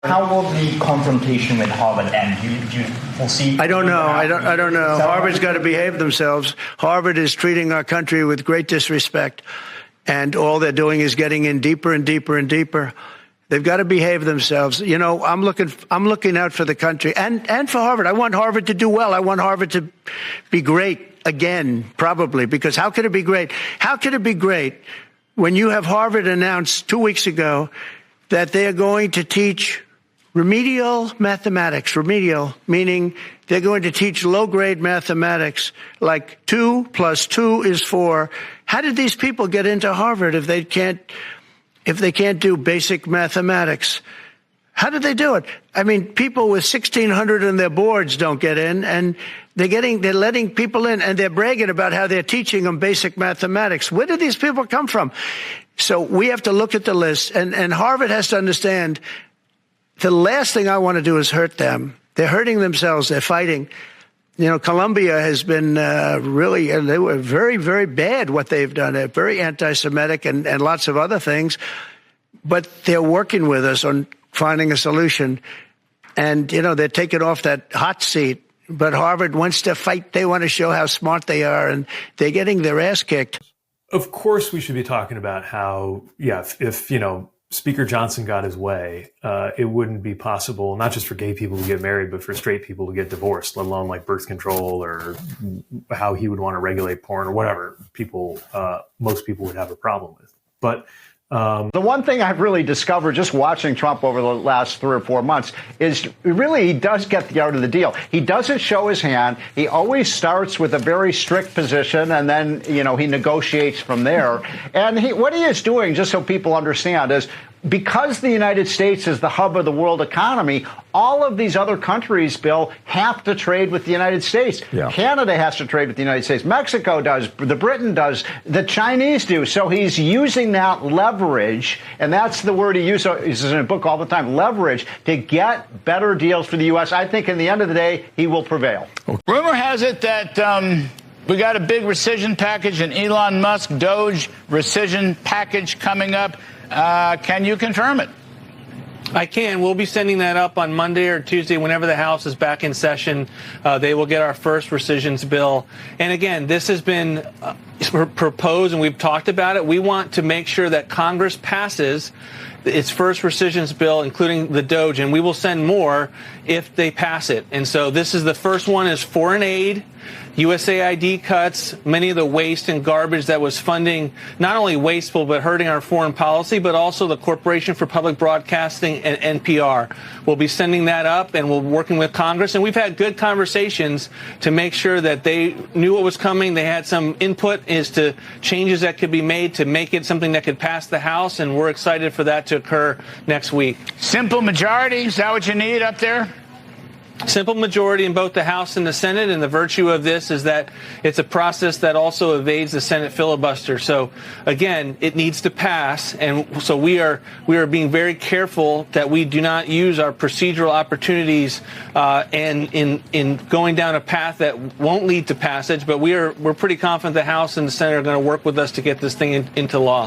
How will the confrontation with Harvard end? We'll see. I don't know. I don't know. Harvard's got to behave themselves. Harvard is treating our country with great disrespect, and all they're doing is getting in deeper and deeper and deeper. They've got to behave themselves. You know, I'm looking out for the country and for Harvard. I want Harvard to do well. I want Harvard to be great again, probably, because how could it be great? How could it be great when you have Harvard announced 2 weeks ago that they're going to teach remedial mathematics, remedial, meaning they're going to teach low-grade mathematics, like 2 + 2 is 4. How did these people get into Harvard if they can't do basic mathematics? How did they do it? I mean, people with 1,600 on their boards don't get in, and they're letting people in, and they're bragging about how they're teaching them basic mathematics. Where did these people come from? So we have to look at the list, and Harvard has to understand the last thing I want to do is hurt them. They're hurting themselves. They're fighting. You know, Columbia has been they were very, very bad what they've done. They're very anti-Semitic and lots of other things. But they're working with us on finding a solution. And, you know, they're taking off that hot seat. But Harvard wants to fight. They want to show how smart they are. And they're getting their ass kicked. Of course, we should be talking about how, if you know, Speaker Johnson got his way, it wouldn't be possible, not just for gay people to get married, but for straight people to get divorced, let alone like birth control or how he would want to regulate porn or whatever most people would have a problem with. But the one thing I've really discovered just watching Trump over the last 3 or 4 months is really he does get the art of the deal. He doesn't show his hand. He always starts with a very strict position, and then, you know, he negotiates from there. And what he is doing, just so people understand, is because the United States is the hub of the world economy, all of these other countries, Bill, have to trade with the United States. Yeah. Canada has to trade with the United States. Mexico does. The Britain does. The Chinese do. So he's using that leverage, and that's the word he uses in a book all the time, leverage, to get better deals for the U.S. I think in the end of the day, he will prevail. Rumor has it that we got a big rescission package, an Elon Musk Doge rescission package coming up. Can you confirm it? I can. We'll be sending that up on Monday or Tuesday whenever the House is back in session. They will get our first rescissions bill. And again, this has been proposed and we've talked about it. We want to make sure that Congress passes its first rescissions bill, including the Doge, and we will send more if they pass it. And so this is the first one is foreign aid, USAID cuts, many of the waste and garbage that was funding not only wasteful but hurting our foreign policy, but also the Corporation for Public Broadcasting and NPR. We'll be sending that up, and we're working with Congress. And we've had good conversations to make sure that they knew what was coming. They had some input as to changes that could be made to make it something that could pass the House, and we're excited for that to occur next week. Simple majority, is that what you need up there? Simple majority in both the House and the Senate, and the virtue of this is that it's a process that also evades the Senate filibuster. So, again, it needs to pass, and so we are being very careful that we do not use our procedural opportunities and in going down a path that won't lead to passage. But we're pretty confident the House and the Senate are going to work with us to get this thing into law.